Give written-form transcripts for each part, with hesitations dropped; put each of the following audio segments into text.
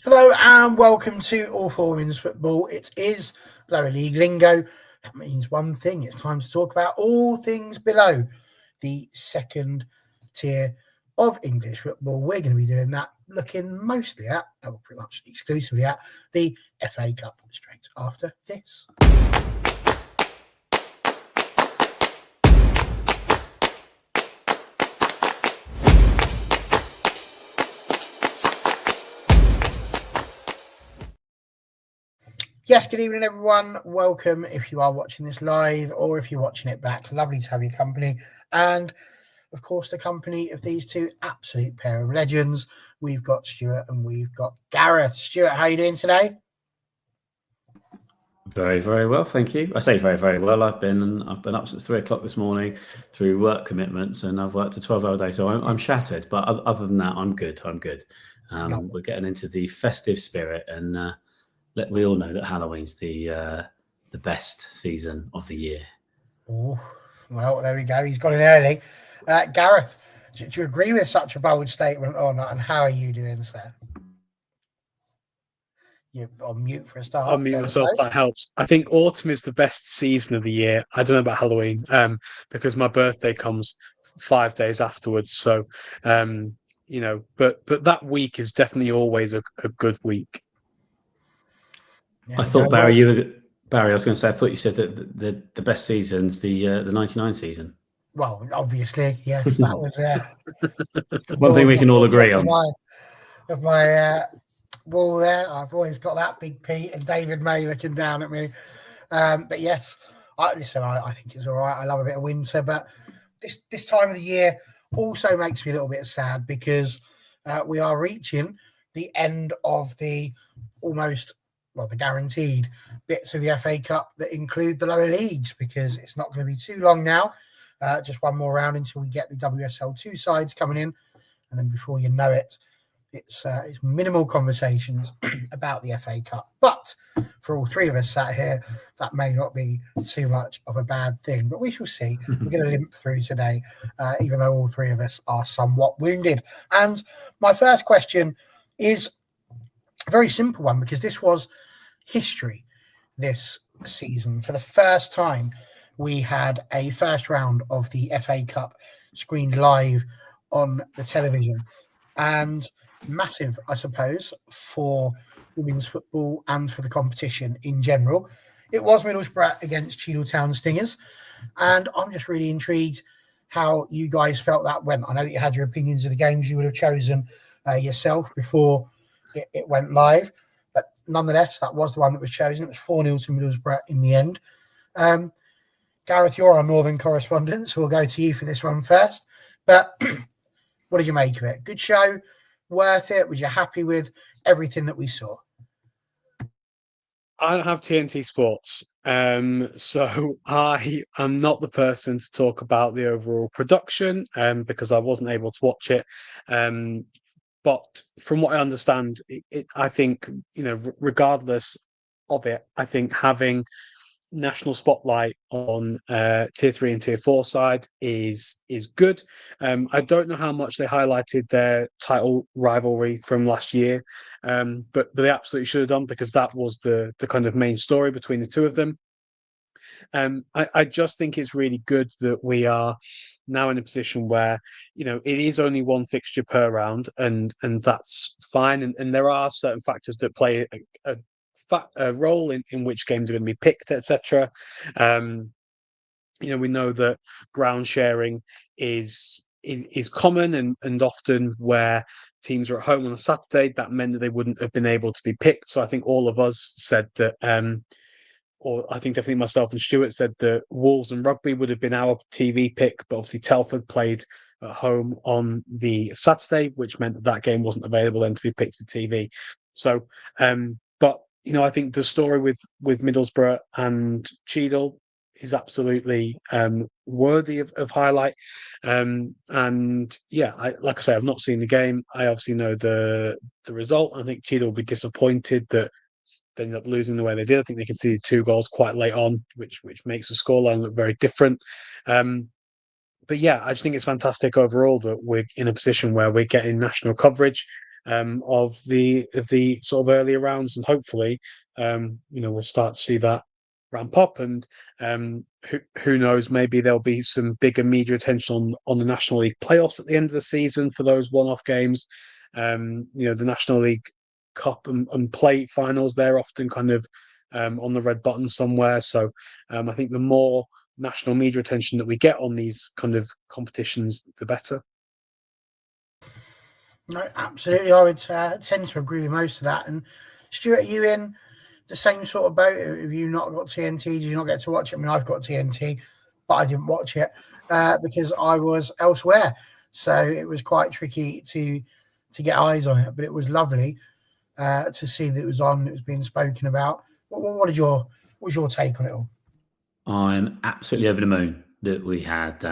Hello and welcome to All for Women's Football. It is Lower League Lingo. That means one thing. It's time to talk about all things below the second tier of English football. We're going to be doing that, looking mostly at, well, pretty much exclusively at, the FA Cup straight after this. Yes, good evening, everyone. Welcome if you are watching this live or if you're watching it back. Lovely to have your company. And, of course, the company of these two absolute pair of legends. We've got Stuart and we've got Gareth. Stuart, how are you doing today? Very, very well, thank you. I say very, very well. I've been up since 3 o'clock this morning through work commitments, and I've worked a 12-hour day, so I'm shattered. But other than that, I'm good. We're getting into the festive spirit, and we all know that Halloween's the best season of the year. Oh, well, there we go. He's got in early. Gareth, do you agree with such a bold statement or not? And how are you doing, sir? You're on mute for a start. I'll mute myself. That helps. I think autumn is the best season of the year. I don't know about Halloween, because my birthday comes 5 days afterwards. So, but that week is definitely always a good week. Yeah, I thought Barry, I was going to say, I thought you said that the best season's the 99 season. Well, obviously, yes, that was one thing we can all agree on. Of my wall there, I've always got that Big Pete and David May looking down at me. But yes, I think it's all right. I love a bit of winter, but this time of the year also makes me a little bit sad because we are reaching the end of the guaranteed bits of the FA Cup that include the lower leagues, because it's not going to be too long now. Just one more round until we get the WSL2 sides coming in. And then before you know it, it's minimal conversations about the FA Cup. But for all three of us sat here, that may not be too much of a bad thing. But we shall see. We're going to limp through today, even though all three of us are somewhat wounded. And my first question is a very simple one, because this was history this season. For the first time, we had a first round of the FA Cup screened live on the television, and massive, I suppose, for women's football and for the competition in general. It was Middlesbrough against Cheadle Stingers, and I'm just really intrigued how you guys felt that went. I know that you had your opinions of the games you would have chosen yourself before it went live, but nonetheless, that was the one that was chosen. It was 4-0 to Middlesbrough in the end. Gareth, you're our northern correspondent, so we'll go to you for this one first. But what did you make of it? Good show? Worth it? Was you happy with everything that we saw? I don't have TNT Sports, so I am not the person to talk about the overall production, because I wasn't able to watch it. But from what I understand, I think, regardless of it, I think having national spotlight on tier 3 and tier 4 side is good. I don't know how much they highlighted their title rivalry from last year, but they absolutely should have done, because that was the kind of main story between the two of them. I just think it's really good that we are now in a position where, it is only one fixture per round, and that's fine. And there are certain factors that play a role in which games are going to be picked, etc. We know that ground sharing is common, and often where teams are at home on a Saturday, that meant that they wouldn't have been able to be picked. So I think all of us said that, or I think definitely myself and Stuart said that Wolves and Rugby would have been our TV pick, but obviously Telford played at home on the Saturday, which meant that game wasn't available then to be picked for TV. So, but I think the story with Middlesbrough and Cheadle is absolutely worthy of highlight. And yeah, like I say, I've not seen the game. I obviously know the result. I think Cheadle will be disappointed that they ended up losing the way they did. I think they conceded 2 goals quite late on, which makes the scoreline look very different. But yeah, I just think it's fantastic overall that we're in a position where we're getting national coverage. of the sort of earlier rounds, and hopefully, we'll start to see that ramp up. And who knows, maybe there'll be some bigger media attention on the National League playoffs at the end of the season for those one-off games. The National League Cup and plate finals, they're often kind of on the red button somewhere. So I think the more national media attention that we get on these kind of competitions, the better. No, absolutely. I would tend to agree with most of that. And Stuart, are you in the same sort of boat? Have you not got TNT? Did you not get to watch it? I mean, I've got TNT, but I didn't watch it because I was elsewhere. So it was quite tricky to get eyes on it. But it was lovely to see that it was on. It was being spoken about. What was your take on it all? I'm absolutely over the moon that we had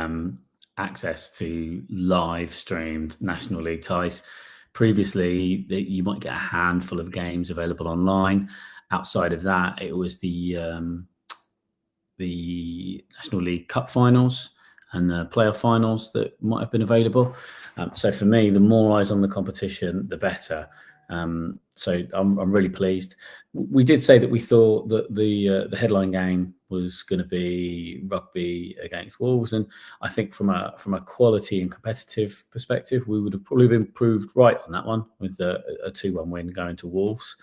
access to live streamed National League ties. Previously, you might get a handful of games available online. Outside of that, it was the National League Cup finals and the playoff finals that might have been available. So for me, the more eyes on the competition, the better. So I'm really pleased. We did say that we thought that the headline game was going to be Rugby against Wolves, and I think from a quality and competitive perspective, we would have probably been proved right on that one with a 2-1 win going to Wolves.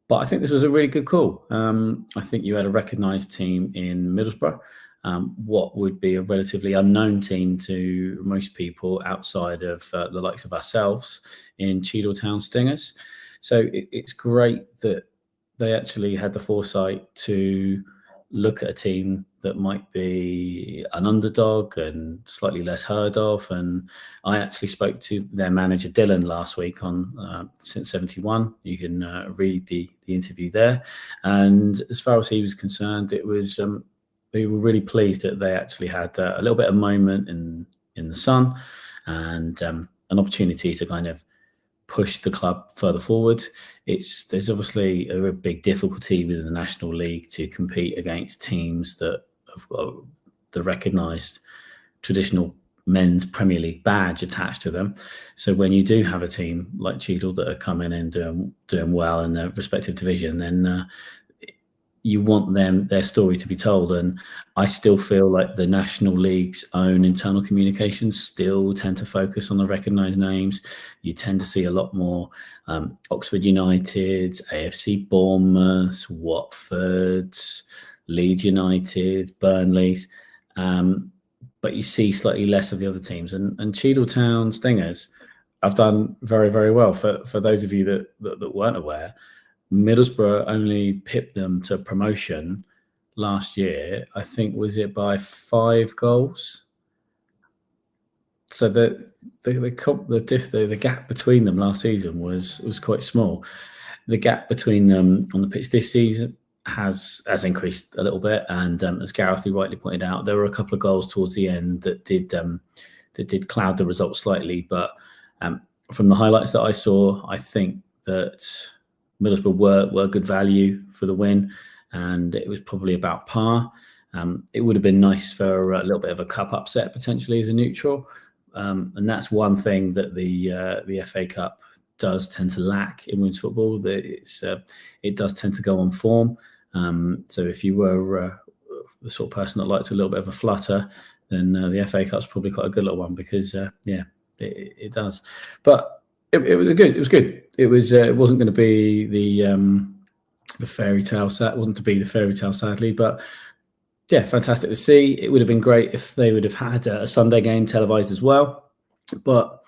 But I think this was a really good call. I think you had a recognised team in Middlesbrough, what would be a relatively unknown team to most people outside of the likes of ourselves in Cheadletown Stingers. So it's great that they actually had the foresight to look at a team that might be an underdog and slightly less heard of. And I actually spoke to their manager, Dylan, last week on Since 71. You can read the interview there. And as far as he was concerned, it was we were really pleased that they actually had a little bit of moment in the sun and an opportunity to kind of push the club further forward. There's obviously a big difficulty within the National League to compete against teams that have got the recognised traditional men's Premier League badge attached to them. So when you do have a team like Cheadle that are coming in doing well in their respective division, then you want their story to be told. And I still feel like the National League's own internal communications still tend to focus on the recognised names. You tend to see a lot more Oxford United, AFC Bournemouth, Watford, Leeds United, Burnley's. But you see slightly less of the other teams. And Cheadletown Stingers have done very, very well. For those of you that weren't aware, Middlesbrough only pipped them to promotion last year. I think, was it by 5 goals? So the gap between them last season was quite small. The gap between them on the pitch this season has increased a little bit, and as Gareth rightly pointed out, there were a couple of goals towards the end that did cloud the result slightly. But from the highlights that I saw, I think that Middlesbrough were good value for the win, and it was probably about par. It would have been nice for a little bit of a cup upset potentially as a neutral, and that's one thing that the FA Cup does tend to lack in women's football. That it does tend to go on form. So if you were the sort of person that likes a little bit of a flutter, then the FA Cup's probably quite a good little one because it does. But it was good. It was good. It was. It wasn't going to be the fairy tale. It wasn't to be the fairy tale, sadly. But yeah, fantastic to see. It would have been great if they would have had a Sunday game televised as well. But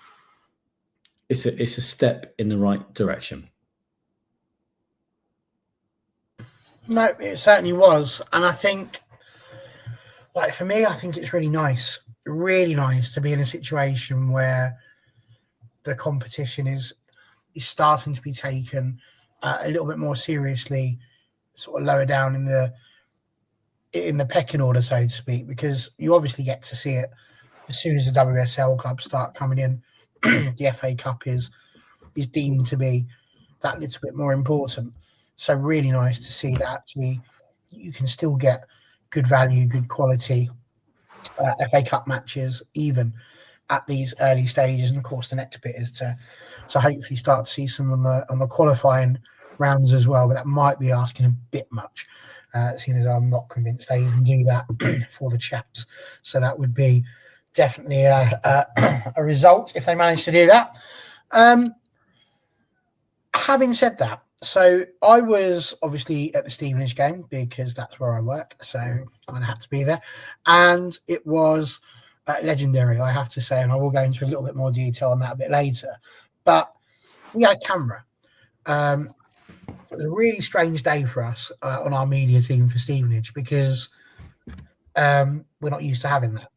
it's a step in the right direction. No, it certainly was, and I think, like for me, I think it's really nice to be in a situation where the competition is starting to be taken a little bit more seriously, sort of lower down in the pecking order, so to speak, because you obviously get to see it as soon as the WSL clubs start coming in. The FA Cup is deemed to be that little bit more important. So really nice to see that actually you can still get good value, good quality FA Cup matches even at these early stages. And of course, the next bit is to hopefully start to see some on the qualifying rounds as well. But that might be asking a bit much, seeing as I'm not convinced they even do that for the chaps. So that would be definitely a result if they manage to do that. Having said that, so I was obviously at the Stevenage game because that's where I work, so I had to be there, and it was legendary, I have to say, and I will go into a little bit more detail on that a bit later. But we had a camera. It was a really strange day for us on our media team for Stevenage because we're not used to having that.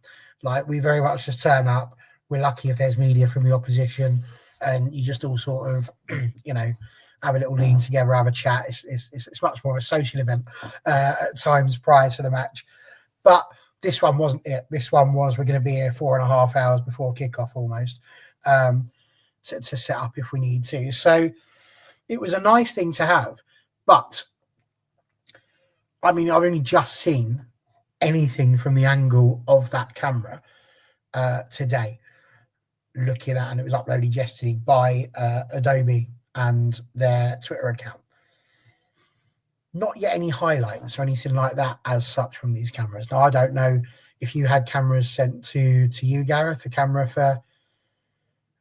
Like, we very much just turn up. We're lucky if there's media from the opposition, and you just all sort of, have a little lean together, have a chat. It's much more of a social event at times prior to the match. But this one wasn't it. This one was, we're going to be here 4.5 hours before kickoff almost to set up if we need to. So it was a nice thing to have. But, I mean, I've only just seen anything from the angle of that camera today, looking at, and it was uploaded yesterday by Adobe and their Twitter account. Not yet any highlights or anything like that as such from these cameras. Now, I don't know if you had cameras sent to you, Gareth, a camera for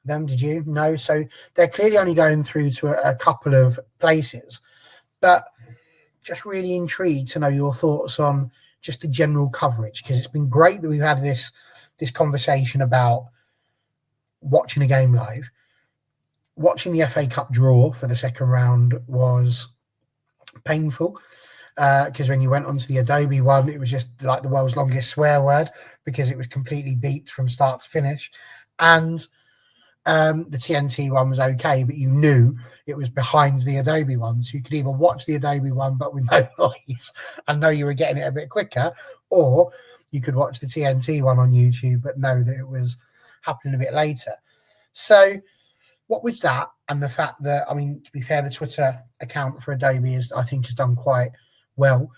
them. Did you? No. So they're clearly only going through to a couple of places, but just really intrigued to know your thoughts on just the general coverage, because it's been great that we've had this conversation about watching a game live. Watching the FA Cup draw for the second round was painful because when you went onto the Adobe one, it was just like the world's longest swear word because it was completely beeped from start to finish. And the TNT one was okay, but you knew it was behind the Adobe one. So you could either watch the Adobe one but with no noise and know you were getting it a bit quicker, or you could watch the TNT one on YouTube but know that it was happening a bit later. So what with that and the fact that, I mean, to be fair, the Twitter account for Adobe I think has done quite well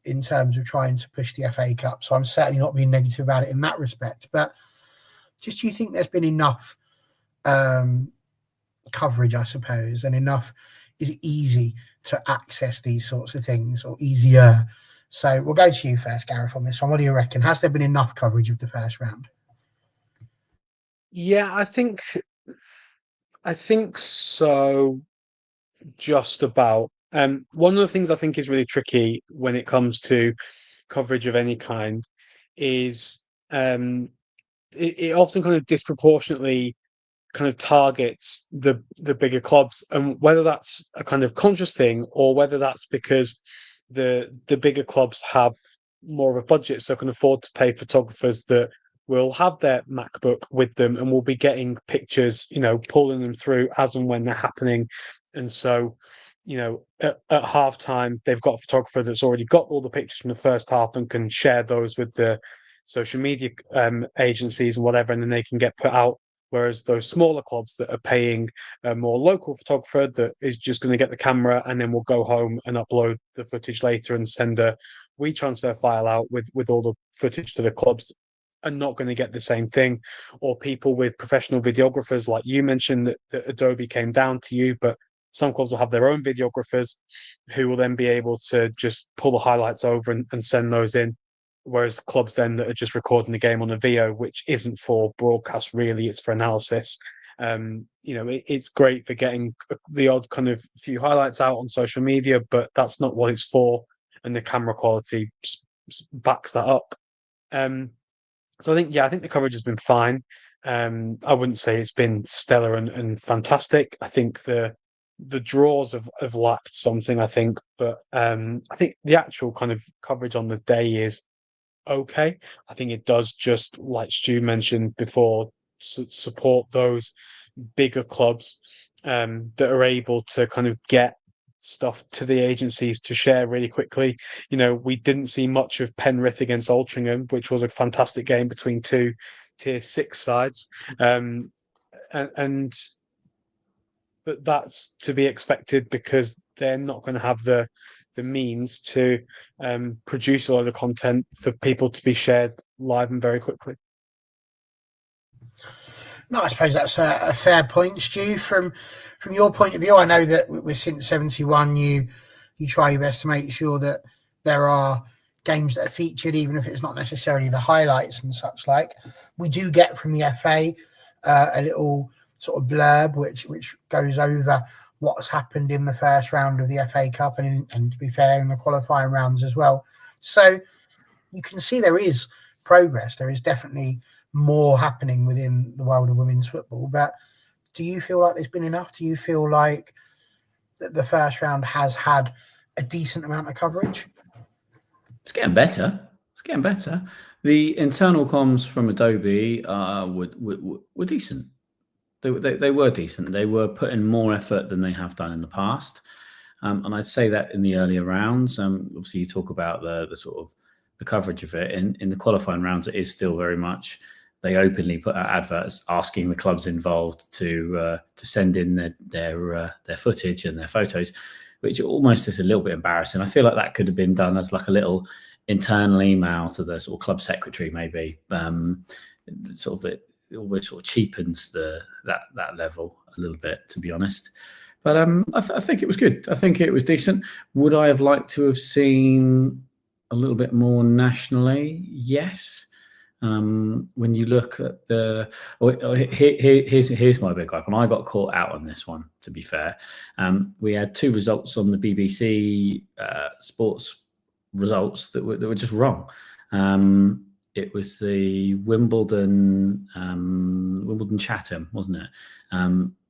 in terms of trying to push the FA Cup. So I'm certainly not being negative about it in that respect. But just, do you think there's been enough coverage, I suppose, and enough, is it easy to access these sorts of things, or easier? So we'll go to you first, Gareth, on this one. What do you reckon? Has there been enough coverage of the first round? Yeah, I think so, just about. One of the things I think is really tricky when it comes to coverage of any kind is it often kind of disproportionately kind of targets the bigger clubs, and whether that's a kind of conscious thing or whether that's because the bigger clubs have more of a budget, so can afford to pay photographers that will have their MacBook with them and will be getting pictures, pulling them through as and when they're happening. And so, at half time, they've got a photographer that's already got all the pictures from the first half and can share those with the social media agencies and whatever, and then they can get put out. Whereas those smaller clubs that are paying a more local photographer that is just going to get the camera and then will go home and upload the footage later and send a WeTransfer file out with all the footage to the clubs, are not going to get the same thing. Or people with professional videographers, like you mentioned that Adobe came down to you, but some clubs will have their own videographers who will then be able to just pull the highlights over and send those in. Whereas clubs then that are just recording the game on a VO, which isn't for broadcast really, it's for analysis. It's great for getting the odd kind of few highlights out on social media, but that's not what it's for, and the camera quality backs that up. So I think the coverage has been fine. I wouldn't say it's been stellar and fantastic. I think the draws have lacked something, I think, but I think the actual kind of coverage on the day is okay. I think it does, just like Stu mentioned before, support those bigger clubs that are able to kind of get stuff to the agencies to share really quickly. We didn't see much of Penrith against Altrincham, which was a fantastic game between two tier 6 sides. And but that's to be expected because they're not going to have the means to produce a lot of content for people to be shared live and very quickly. No, I suppose that's a fair point, Stu. From your point of view, I know that with Since 71, you try your best to make sure that there are games that are featured, even if it's not necessarily the highlights and such like. We do get from the FA a little sort of blurb which goes over what's happened in the first round of the FA Cup and to be fair, in the qualifying rounds as well. So you can see there is progress. There is definitely more happening within the world of women's football. But do you feel like there's been enough? Do you feel like that the first round has had a decent amount of coverage? It's getting better. The internal comms from Adobe were decent. They were decent. They were putting more effort than they have done in the past. And I'd say that in the earlier rounds, obviously you talk about the sort of the coverage of it. In the qualifying rounds, it is still very much, they openly put out adverts asking the clubs involved to send in their footage and their photos, which almost is a little bit embarrassing. I feel like that could have been done as like a little internal email to the sort of club secretary, maybe. It always sort of cheapens that level a little bit, to be honest. But I think it was good. I think it was decent. Would I have liked to have seen a little bit more nationally? Yes. When you look at here's my big gripe, and I got caught out on this one, to be fair. We had two results on the BBC sports results that were just wrong. It was the Wimbledon Chatham, wasn't it?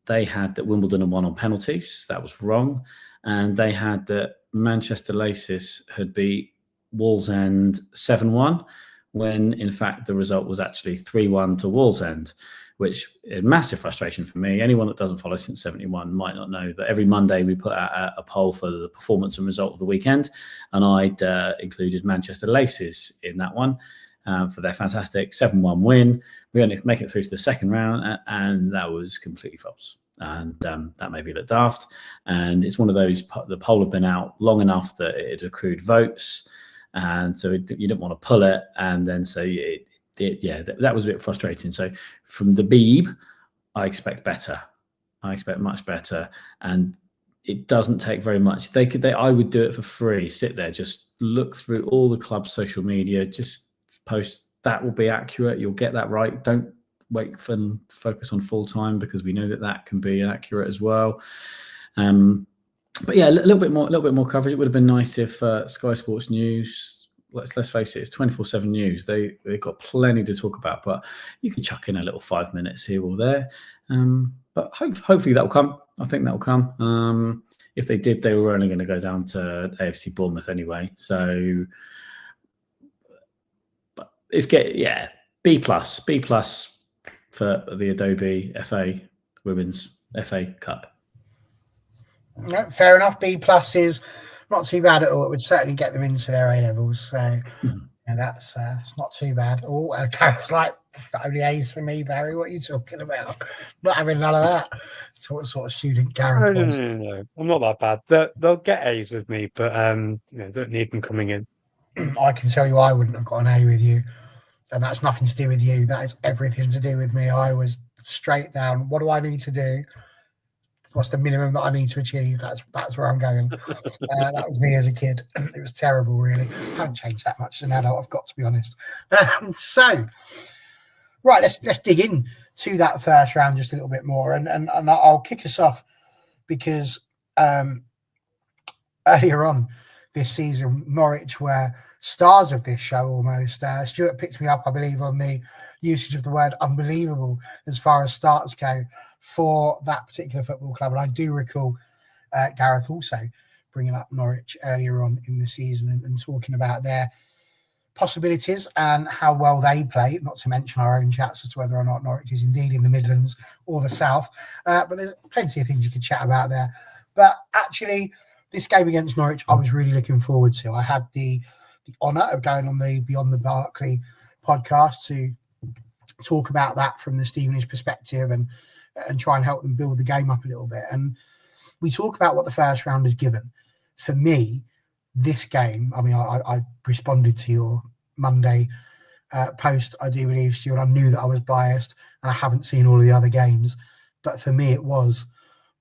They had that Wimbledon had won on penalties. That was wrong. And they had that Manchester Laces had beat Wallsend 7-1, when in fact the result was actually 3-1 to Wallsend, which is massive frustration for me. Anyone that doesn't follow Since 71 might not know that every Monday we put out a poll for the performance and result of the weekend, and I'd included Manchester Laces in that one for their fantastic 7-1 win. We only make it through to the second round, and that was completely false. And that made me look daft. And it's one of those, the poll had been out long enough that it had accrued votes, and so you didn't want to pull it. And then so that was a bit frustrating. So from the Beeb, I expect better. I expect much better, and it doesn't take very much. I would do it for free. Sit there, just look through all the club's social media, just post. That will be accurate. You'll get that right. Don't wait for focus on full time, because we know that can be inaccurate as well. But yeah, a little bit more coverage. It would have been nice if Sky Sports News, let's face it, it's 24/7 news. They've got plenty to talk about, but you can chuck in a little 5 minutes here or there. But hopefully that will come. I think that will come. If they did, they were only going to go down to AFC Bournemouth anyway. So, but it's B plus for the Adobe FA Women's FA Cup. No, fair enough. B plus is not too bad at all. It would certainly get them into their A levels. So that's it's not too bad. Oh, Gareth's like, only A's for me, Barry. What are you talking about? Not having none of that. So what sort of student Gareth was? No. I'm not that bad. They'll get A's with me, but don't need them coming in. I can tell you, I wouldn't have got an A with you, and that's nothing to do with you. That is everything to do with me. I was straight down. What do I need to do? What's the minimum that I need to achieve? That's where I'm going. That was me as a kid. It was terrible, really. I haven't changed that much as an adult, I've got to be honest. So, right, let's dig in to that first round just a little bit more, and I'll kick us off because earlier on this season, Norwich were stars of this show almost. Stuart picked me up, I believe, on the usage of the word unbelievable as far as starts go for that particular football club. And I do recall Gareth also bringing up Norwich earlier on in the season and talking about their possibilities and how well they play, not to mention our own chats as to whether or not Norwich is indeed in the Midlands or the South. But there's plenty of things you could chat about there. But actually, this game against Norwich, I was really looking forward to. I had the honour of going on the Beyond the Barclay podcast to talk about that from the Stevenage perspective and try and help them build the game up a little bit. And we talk about what the first round has given. For me, this game, I mean, I responded to your Monday post, I do believe, Stu, and I knew that I was biased, and I haven't seen all of the other games, but for me, it was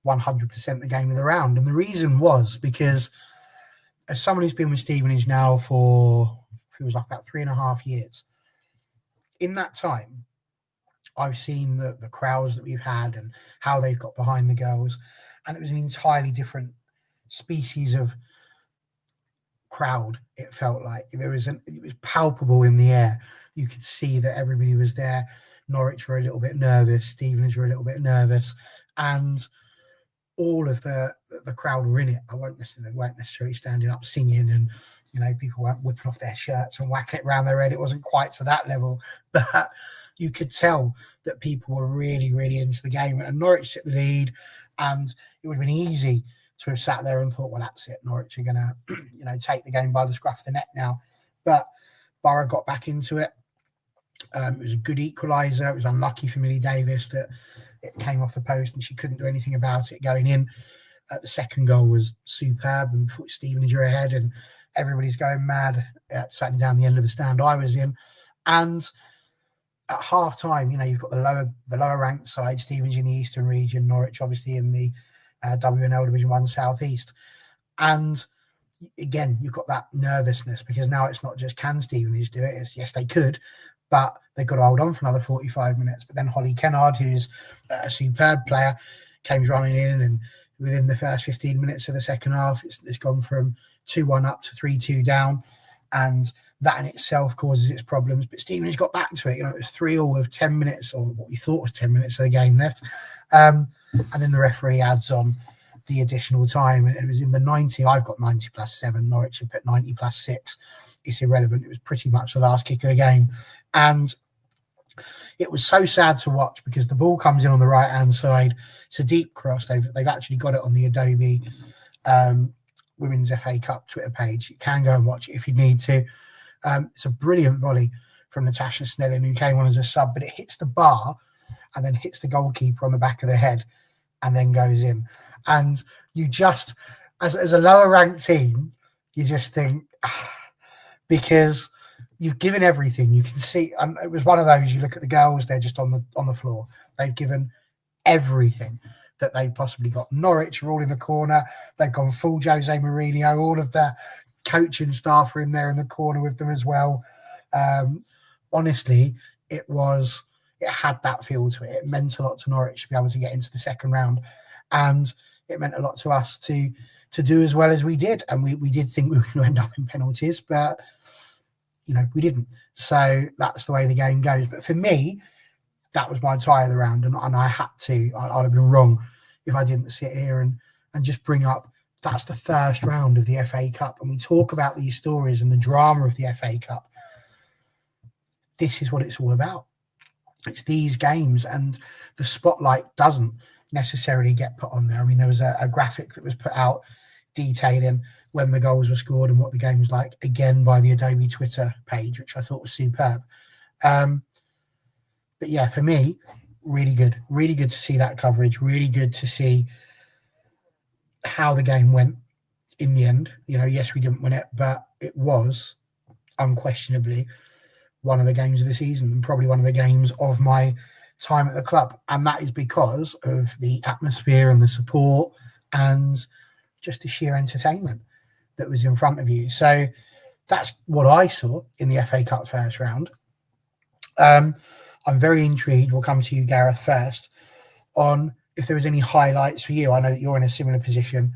100% the game of the round. And the reason was because, as someone who's been with Stevenage now for, it was like about 3.5 years, in that time, I've seen the crowds that we've had and how they've got behind the girls, and it was an entirely different species of crowd. It felt like it was palpable in the air. You could see that everybody was there. Norwich were a little bit nervous, Stevenage were a little bit nervous, and all of the crowd were in it. I weren't necessarily standing up singing, and people weren't whipping off their shirts and whacking it around their head. It wasn't quite to that level, but you could tell that people were really, really into the game. And Norwich took the lead, and it would have been easy to have sat there and thought, well, that's it. Norwich are going to, take the game by the scruff of the neck now. But Borough got back into it. It was a good equaliser. It was unlucky for Millie Davis that it came off the post and she couldn't do anything about it going in. The second goal was superb, and Stevenage are ahead, and everybody's going mad, certainly down the end of the stand I was in. And at half time, you've got the lower ranked side, Stevenage in the Eastern region, Norwich obviously in the WNL Division 1 South East. And again, you've got that nervousness, because now it's not just can Stevenage do it, it's yes, they could, but they've got to hold on for another 45 minutes. But then Holly Kennard, who's a superb player, came running in, and within the first 15 minutes of the second half, it's gone from 2-1 up to 3-2 down. And that in itself causes its problems. But Stevenage got back to it. It was 3-3 with 10 minutes, or what we thought was 10 minutes of the game left. And then the referee adds on the additional time. And it was in the 90. I've got 90 plus 7. Norwich had put 90 plus 6. It's irrelevant. It was pretty much the last kick of the game. And it was so sad to watch, because the ball comes in on the right-hand side. It's a deep cross. They've actually got it on the Adobe Women's FA Cup Twitter page. You can go and watch it if you need to. It's a brilliant volley from Natasha Snelling, who came on as a sub, but it hits the bar and then hits the goalkeeper on the back of the head and then goes in. And you just, as a lower ranked team, you just think, because you've given everything. You can see, and it was one of those, you look at the girls, they're just on the floor. They've given everything that they possibly got. Norwich are all in the corner. They've gone full Jose Mourinho. All of the coaching staff are in there in the corner with them as well. Honestly, it had that feel to it. It meant a lot to Norwich to be able to get into the second round, and it meant a lot to us to do as well as we did. And we did think we were going to end up in penalties, but we didn't. So that's the way the game goes. But for me, that was my tie of the round, and I had to. I'd have been wrong if I didn't sit here and just bring up, that's the first round of the FA Cup. And we talk about these stories and the drama of the FA Cup. This is what it's all about. It's these games, and the spotlight doesn't necessarily get put on there. I mean, there was a graphic that was put out detailing when the goals were scored and what the game was like, again by the Adobe Twitter page, which I thought was superb. But yeah, for me, really good to see that coverage, really good to see how the game went in the end. Yes, we didn't win it, but it was unquestionably one of the games of the season, and probably one of the games of my time at the club. And that is because of the atmosphere and the support and just the sheer entertainment that was in front of you. So that's what I saw in the FA Cup first round. I'm very intrigued. We'll come to you, Gareth, first, on if there was any highlights for you. I know that you're in a similar position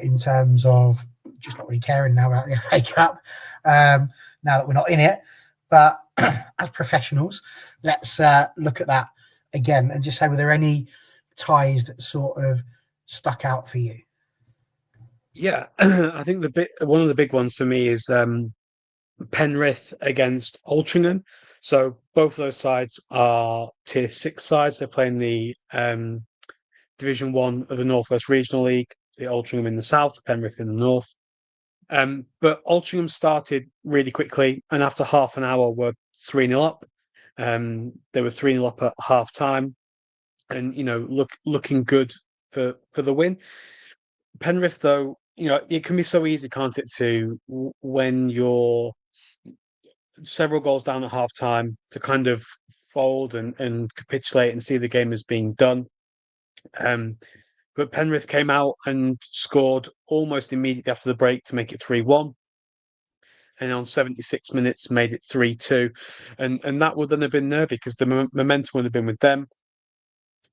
in terms of just not really caring now about the FA Cup, now that we're not in it. But as professionals, let's look at that again and just say, were there any ties that sort of stuck out for you? Yeah, I think one of the big ones for me is Penrith against Altrincham. So both of those sides are tier 6 sides. They're playing the Division 1 of the Northwest Regional League, the Altrincham in the south, Penrith in the north. But Altrincham started really quickly, and after half an hour were 3-0 up. They were 3-0 up at half time, and looking good for the win. Penrith, though, it can be so easy, can't it, to when you're several goals down at half time to kind of fold and capitulate and see the game as being done. But Penrith came out and scored almost immediately after the break to make it 3-1. And on 76 minutes made it 3-2. And that would then have been nervy because the momentum would have been with them.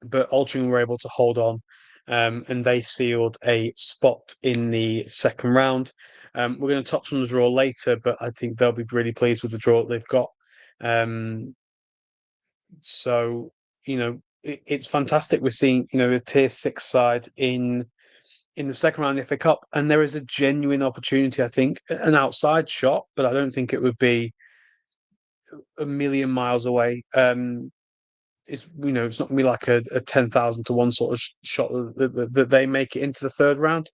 But Altrincham were able to hold on, and they sealed a spot in the second round. We're going to touch on the draw later, but I think they'll be really pleased with the draw that they've got. So, it's fantastic. We're seeing, a tier 6 side in the second round of the FA Cup, and there is a genuine opportunity, I think, an outside shot, but I don't think it would be a million miles away. It's it's not gonna be like a 10,000 to 1 sort of shot that they make it into the third round.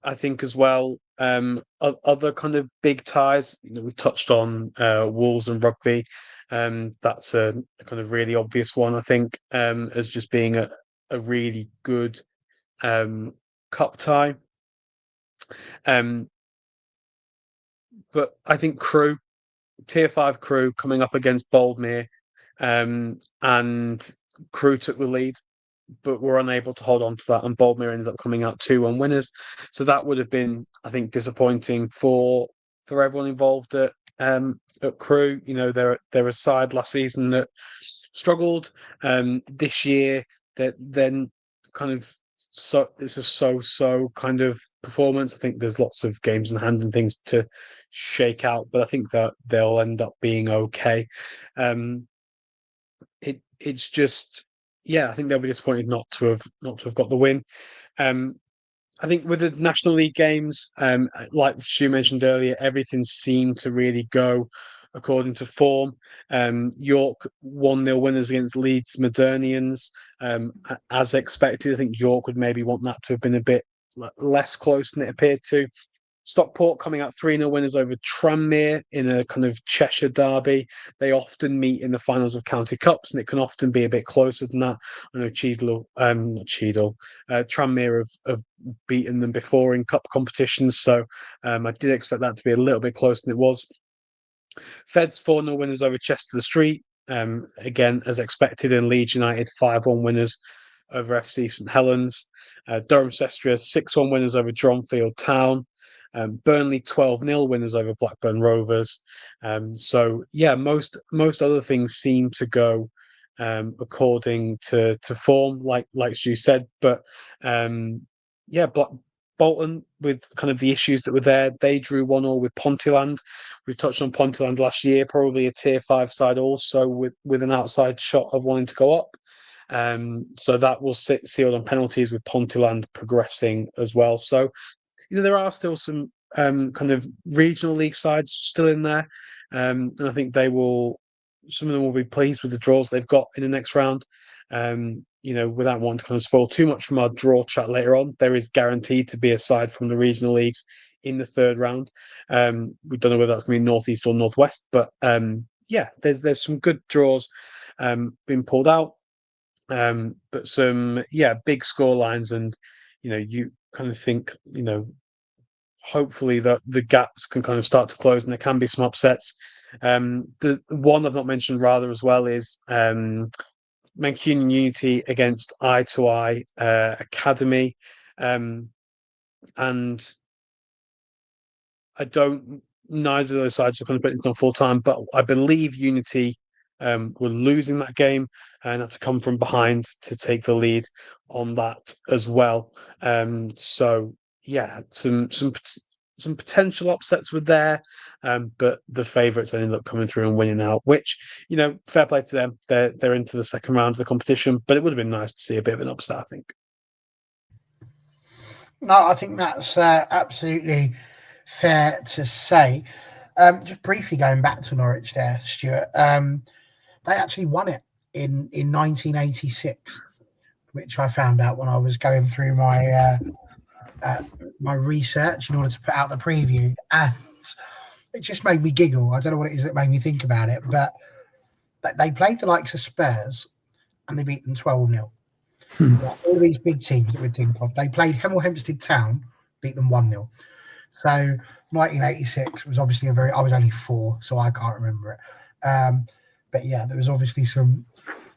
I think as well, other kind of big ties. We touched on Wolves and Rugby. That's a kind of really obvious one, I think, as just being a really good cup tie. But I think Crewe, tier 5 Crewe coming up against Boldmere, and Crewe took the lead, but were unable to hold on to that, and Boldmere ended up coming out 2-1 winners. So that would have been, I think, disappointing for everyone involved at Crewe. They're a side last season that struggled. This year, that then kind of it's a so kind of performance. I think there's lots of games in hand and things to shake out, but I think that they'll end up being okay. It's just, I think they'll be disappointed not to have got the win. I think with the National League games, like Stu mentioned earlier, everything seemed to really go according to form. York 1-0 winners against Leeds Modernians. As expected, I think York would maybe want that to have been a bit less close than it appeared to. Stockport coming out 3-0 winners over Tranmere in a kind of Cheshire derby. They often meet in the finals of county cups, and it can often be a bit closer than that. I know Tranmere have beaten them before in cup competitions, so I did expect that to be a little bit closer than it was. Feds 4-0 winners over Chester Street, again as expected, and Leeds United 5-1 winners over FC St Helens. Durham Cestria 6-1 winners over Dronfield Town. Burnley 12-0 winners over Blackburn Rovers. Most other things seem to go according to form, like Stu said. But Bolton, with kind of the issues that were there, they drew 1-1 with Pontyland. We touched on Pontyland last year, probably a tier 5 side also with an outside shot of wanting to go up. So that will sit sealed on penalties with Pontyland progressing as well. So there are still some kind of regional league sides still in there, and I think some of them will be pleased with the draws they've got in the next round. Without wanting to kind of spoil too much from our draw chat later on, there is guaranteed to be a side from the regional leagues in the third round. We don't know whether that's going to be Northeast or Northwest, but there's some good draws being pulled out, but some big score lines, and you kind of think hopefully that the gaps can kind of start to close and there can be some upsets. The one I've not mentioned rather as well is Mancunian Unity against Eye to Eye Academy. And neither of those sides are going to put it on full time, but I believe Unity were losing that game and had to come from behind to take the lead on that as well. Some potential upsets were there, but the favourites ended up coming through and winning out, which, fair play to them. They're into the second round of the competition, but it would have been nice to see a bit of an upset, I think. No, I think that's absolutely fair to say. Just briefly going back to Norwich there, Stuart, they actually won it in 1986, which I found out when I was going through my my research in order to put out the preview, and it just made me giggle. I don't know what it is that made me think about it, but they played the likes of Spurs and they beat them 12-0. All these big teams that we'd think of, they played Hemel Hempstead Town, beat them 1-0. So 1986 was obviously I was only 4, so I can't remember it. But yeah, there was obviously some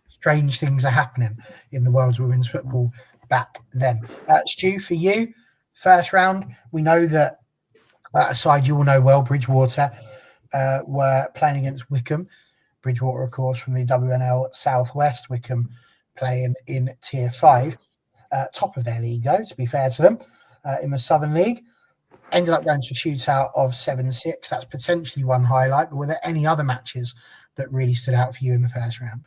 strange things are happening in the world's women's football back then. Stu, for you, first round, we know that a side you all know well, Bridgewater, were playing against Wycombe. Bridgewater, of course, from the WNL Southwest. Wycombe playing in Tier 5. Top of their league, though, to be fair to them, in the Southern League. Ended up going to a shootout of 7-6. That's potentially one highlight. But were there any other matches that really stood out for you in the first round?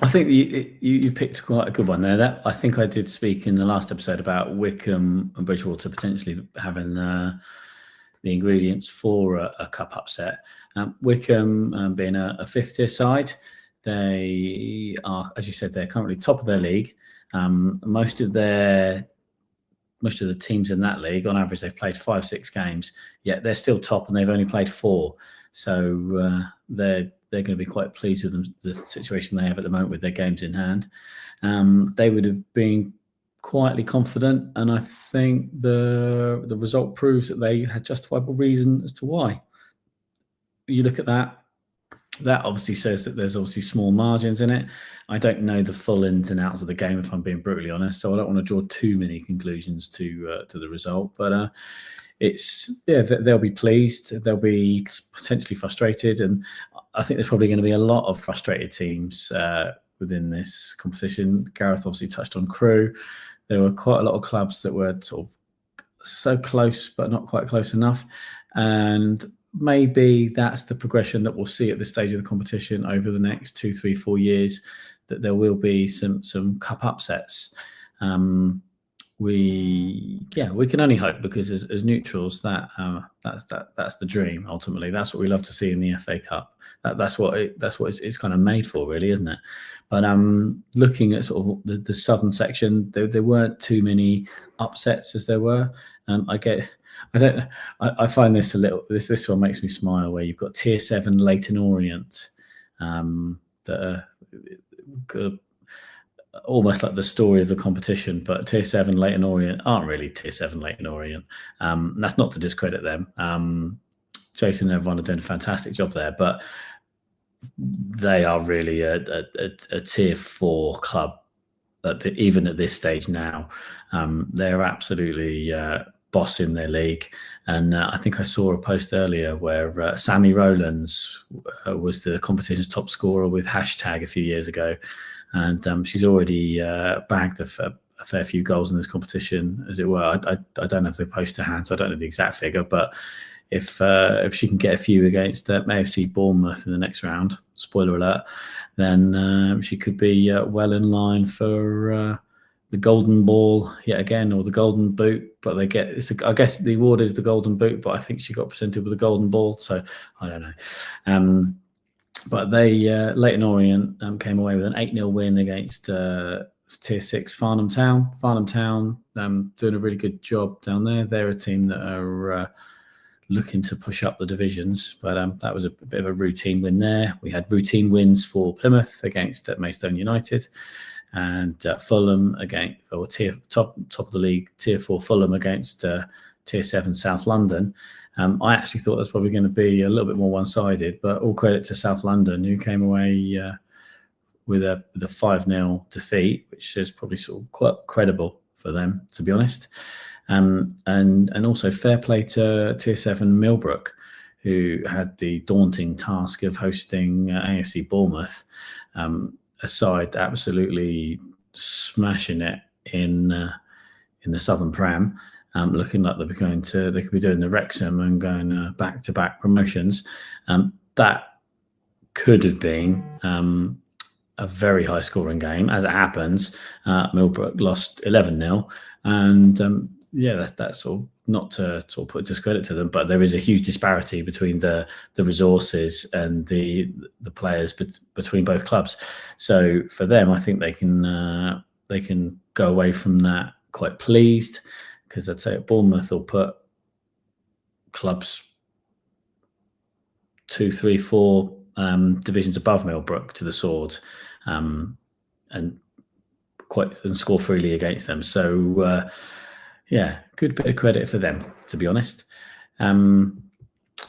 I think you've picked quite a good one there. I think I did speak in the last episode about Wycombe and Bridgewater potentially having the ingredients for a cup upset. Wycombe being a fifth-tier side, they are, as you said, they're currently top of their league. Most of the teams in that league, on average, they've played 5-6 games. Yet they're still top, and they've only played 4. So they're going to be quite pleased with the situation they have at the moment with their games in hand. They would have been quietly confident, and I think the result proves that they had justifiable reason as to why. You look at that obviously says that there's obviously small margins in it. I don't know the full ins and outs of the game, if I'm being brutally honest, so I don't want to draw too many conclusions to the result. But they'll be pleased. They'll be potentially frustrated, and I think there's probably going to be a lot of frustrated teams within this competition. Gareth obviously touched on Crewe. There were quite a lot of clubs that were sort of so close but not quite close enough, and maybe that's the progression that we'll see at this stage of the competition over the next 2, 3, 4 years, that there will be some cup upsets. We can only hope, because as neutrals, that's the dream. Ultimately, that's what we love to see in the FA Cup. That's what it's kind of made for, really, isn't it? But looking at sort of the southern section, there weren't too many upsets as there were. I find this a little. This one makes me smile. Where you've got Tier 7 Leyton Orient, that are almost like the story of the competition, but Tier 7 Leyton Orient aren't really Tier 7 Leyton Orient. That's not to discredit them. Jason and everyone are doing a fantastic job there, but they are really a Tier 4 club, even at this stage now. They're absolutely bossing their league. And I think I saw a post earlier where Sammy Rowlands was the competition's top scorer with hashtag a few years ago. And she's already bagged a fair few goals in this competition, as it were. I don't have the post to hand, so I don't know the exact figure. But if she can get a few against AFC Bournemouth in the next round, spoiler alert, then she could be well in line for the Golden Ball yet again, or the Golden Boot. But I guess the award is the Golden Boot, but I think she got presented with the Golden Ball, so I don't know. But they, Leyton Orient, came away with an 8-0 win against Tier 6 Farnham Town. Farnham Town doing a really good job down there. They're a team that are looking to push up the divisions, but that was a bit of a routine win there. We had routine wins for Plymouth against Maidstone United, and Fulham top of the league, Tier 4 Fulham against Tier 7 South London. I actually thought that's probably going to be a little bit more one-sided, but all credit to South London, who came away with a 5-0 defeat, which is probably sort of quite credible for them, to be honest. And also fair play to Tier 7 Millbrook, who had the daunting task of hosting AFC Bournemouth, a side absolutely smashing it in the Southern Prem. Looking like they could be doing the Wrexham and going back-to-back promotions. That could have been a very high-scoring game. As it happens, Millbrook lost 11-0, and that's sort of not to sort of put discredit to them, but there is a huge disparity between the resources and the players between both clubs. So for them, I think they can go away from that quite pleased. Because I'd say at Bournemouth will put clubs 2, 3, 4 divisions above Millbrook to the sword, and score freely against them. So Yeah, good bit of credit for them, to be honest.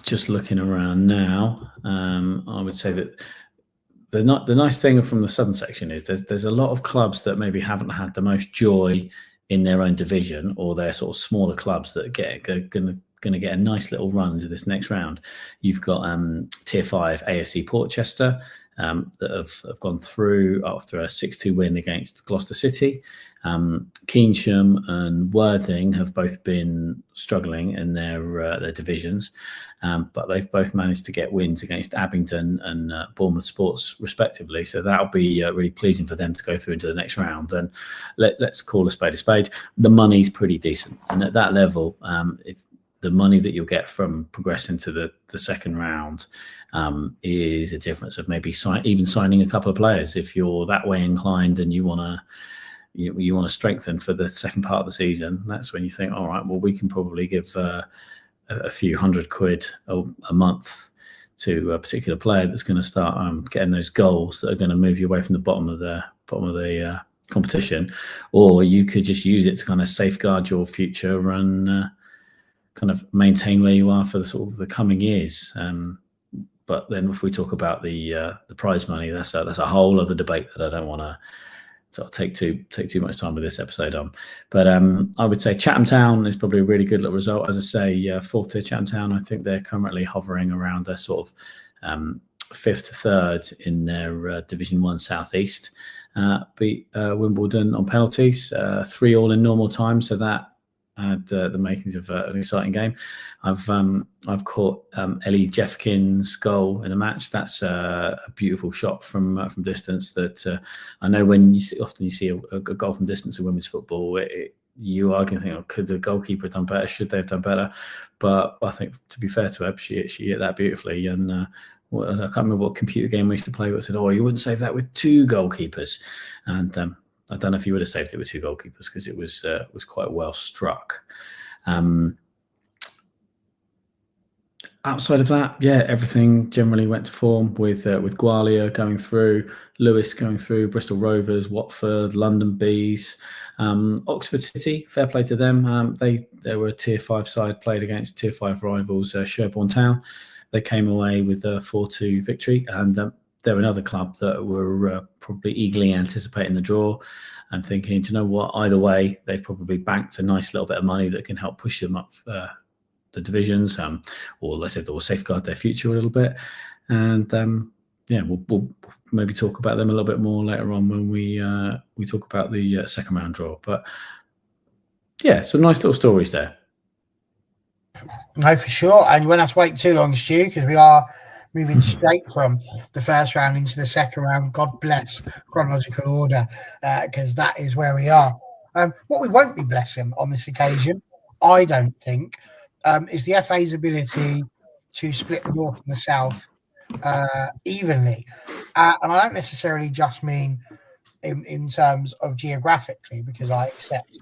Just looking around now, I would say that the nice thing from the southern section is there's a lot of clubs that maybe haven't had the most joy in their own division, or they're sort of smaller clubs that going to get a nice little run into this next round. You've got Tier 5 AFC Portchester that have gone through after a 6-2 win against Gloucester City. Keynsham and Worthing have both been struggling in their divisions, but they've both managed to get wins against Abingdon and Bournemouth Sports respectively. So that'll be really pleasing for them to go through into the next round. And let's call a spade a spade. The money's pretty decent, and at that level, if the money that you'll get from progressing to the second round is a difference of maybe even signing a couple of players if you're that way inclined and you want to strengthen for the second part of the season. That's when you think, all right, well, we can probably give a few £100 a month to a particular player that's going to start getting those goals that are going to move you away from the bottom of the competition. Or you could just use it to kind of safeguard your future and kind of maintain where you are for the sort of the coming years. But then if we talk about the prize money, that's a whole other debate that I don't want to sort of take too much time with this episode on. But I would say Chatham Town is probably a really good little result. As I say, fourth tier Chatham Town, I think they're currently hovering around their sort of fifth to third in their Division 1 Southeast. Beat Wimbledon on penalties, 3-3 in normal time, so that had the makings of an exciting game. I've caught Ellie Jeffkins' goal in a match. That's a beautiful shot from distance. That I know when you see a goal from distance in women's football, you are going to think, could the goalkeeper have done better? Should they have done better? But I think, to be fair to her, she hit that beautifully. And I can't remember what computer game we used to play, but said, you wouldn't save that with two goalkeepers. And I don't know if you would have saved it with two goalkeepers because it was quite well struck. Outside of that, everything generally went to form with Gwalia going through, Lewis going through, Bristol Rovers, Watford, London Bees, Oxford City. Fair play to them. They were a Tier 5 side, played against Tier 5 rivals Sherborne Town. They came away with a 4-2 victory, and they're another club that were probably eagerly anticipating the draw and thinking, do you know what? Either way, they've probably banked a nice little bit of money that can help push them up the divisions, or let's say they'll safeguard their future a little bit. And we'll maybe talk about them a little bit more later on when we talk about the second round draw. But some nice little stories there. No, for sure. And you won't have to wait too long, Stu, because we are moving straight from the first round into the second round. God bless chronological order, because that is where we are. What we won't be blessing on this occasion, I don't think, is the FA's ability to split the North and the South evenly. And I don't necessarily just mean in terms of geographically, because I accept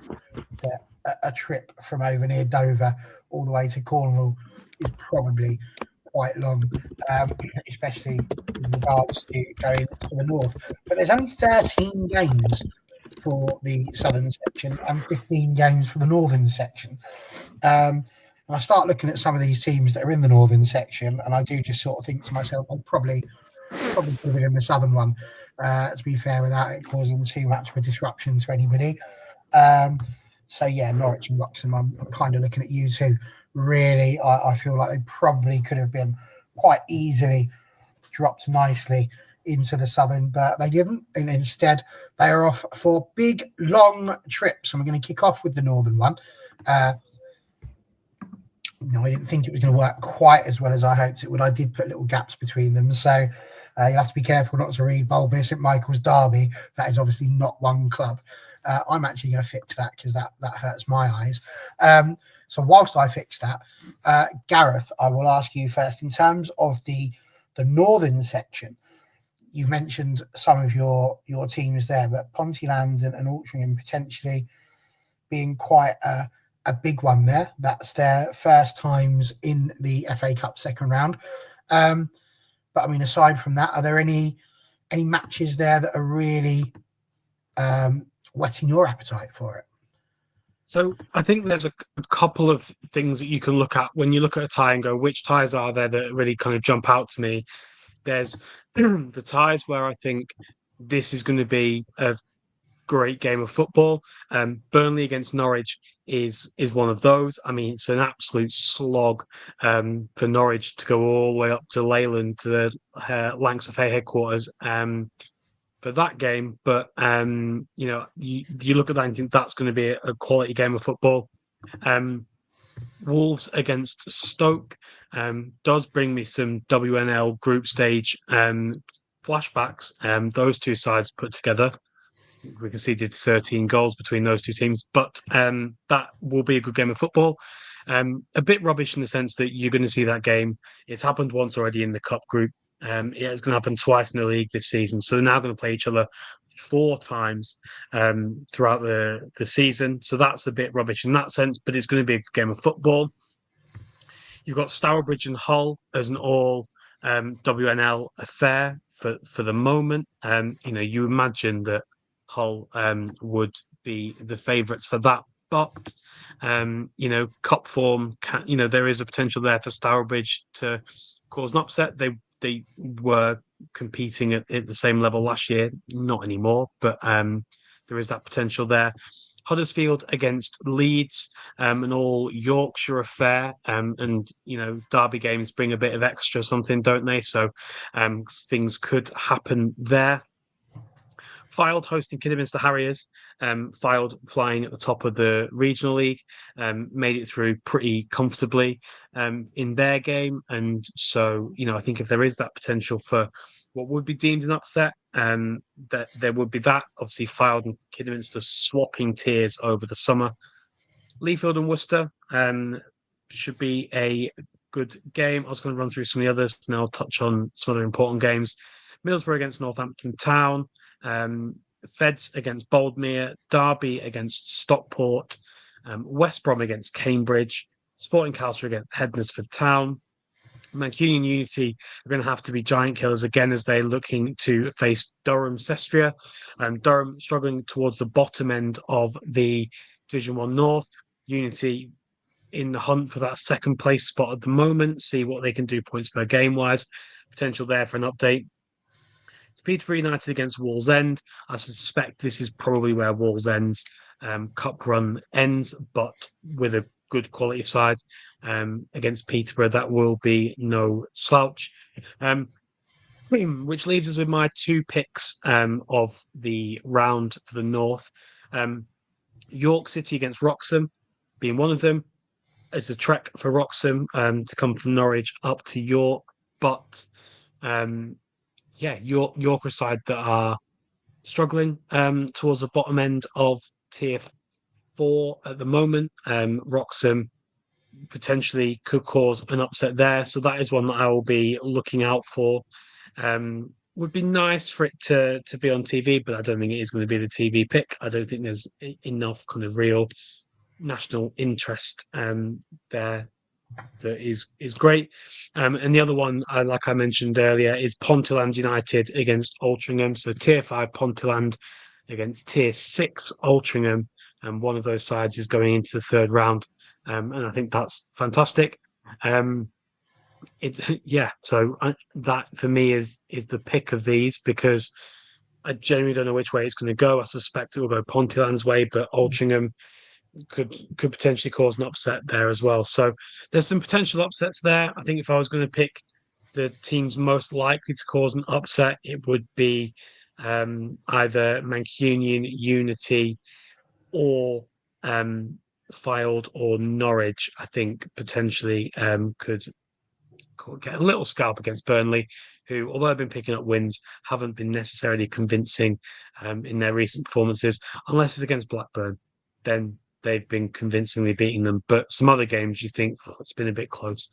that a trip from over near Dover all the way to Cornwall is probably quite long, especially in regards to going to the north. But there's only 13 games for the southern section and 15 games for the northern section. And I start looking at some of these teams that are in the northern section, and I do just sort of think to myself, I'll probably could have been in the southern one, to be fair, without it causing too much of a disruption to anybody. Norwich and Wroxham, I'm kind of looking at you two. Really, I feel like they probably could have been quite easily dropped nicely into the southern, but they didn't. And instead, they are off for big, long trips. And we're going to kick off with the northern one. I didn't think it was going to work quite as well as I hoped it would. I did put little gaps between them. So you'll have to be careful not to read Bolby St Michael's Derby. That is obviously not one club. I'm actually going to fix that because that hurts my eyes. So whilst I fix that, Gareth, I will ask you first. In terms of the northern section, you've mentioned some of your teams there, but Pontyland and Altrincham potentially being quite a big one there. That's their first times in the FA Cup second round. But I mean, aside from that, are there any matches there that are really whetting your appetite for it? So I think there's a couple of things that you can look at when you look at a tie and go, which ties are there that really kind of jump out to me? There's the ties where I think this is going to be a great game of football. Burnley against Norwich is one of those. I mean, it's an absolute slog for Norwich to go all the way up to Leyland to the Lancs of Hay headquarters for that game. But you look at that and think that's going to be a quality game of football. Wolves against Stoke does bring me some WNL group stage flashbacks. Those two sides put together, we conceded 13 goals between those two teams, but that will be a good game of football. A bit rubbish in the sense that you're going to see that game. It's happened once already in the cup group. It's going to happen twice in the league this season. So they're now going to play each other 4 times throughout the season. So that's a bit rubbish in that sense, but it's going to be a good game of football. You've got Stourbridge and Hull as an all WNL affair for the moment. You imagine that Hull would be the favourites for that, but cup form there is a potential there for Stourbridge to cause an upset. They were competing at the same level last year, not anymore, but there is that potential there. Huddersfield against Leeds, an all Yorkshire affair, and derby games bring a bit of extra something, don't they? So things could happen there. Fylde hosting Kidderminster Harriers. Fylde flying at the top of the regional league, made it through pretty comfortably in their game, and so I think if there is that potential for what would be deemed an upset, that there would be that. Obviously, Fylde and Kidderminster swapping tiers over the summer. Leafield and Worcester should be a good game. I was going to run through some of the others, and I'll touch on some other important games. Middlesbrough against Northampton Town. Feds against Boldmere, Derby against Stockport, West Brom against Cambridge, Sporting Castle against Hednesford Town. Mancunian Unity are going to have to be giant killers again as they're looking to face Durham Sestria. Durham struggling towards the bottom end of the Division 1 North. Unity in the hunt for that second place spot at the moment, see what they can do points per game wise. Potential there for an update. Peterborough United against Wallsend. I suspect this is probably where Wallsend's cup run ends, but with a good quality side against Peterborough, that will be no slouch. Which leaves us with my 2 picks of the round for the North. York City against Wroxham being one of them. It's a trek for Wroxham to come from Norwich up to York, but York are a side that are struggling towards the bottom end of tier 4 at the moment. Wroxham potentially could cause an upset there, so that is one that I will be looking out for. Would be nice for it to be on TV, but I don't think it is going to be the TV pick. I don't think there's enough kind of real national interest there. That is great. And the other one, like I mentioned earlier, is Ponteland United against Altrincham. So tier 5 Ponteland against tier 6 Altrincham, and one of those sides is going into the 3rd round, and I think that's fantastic. So that for me is the pick of these, because I genuinely don't know which way it's going to go. I suspect it will go Ponteland's way, but Altrincham could potentially cause an upset there as well. So there's some potential upsets there. I think if I was going to pick the teams most likely to cause an upset, it would be either Mancunian, Unity, or Fylde or Norwich. I think potentially could get a little scalp against Burnley, who, although I've been picking up wins, haven't been necessarily convincing in their recent performances. Unless it's against Blackburn, then they've been convincingly beating them. But some other games, you think it's been a bit close.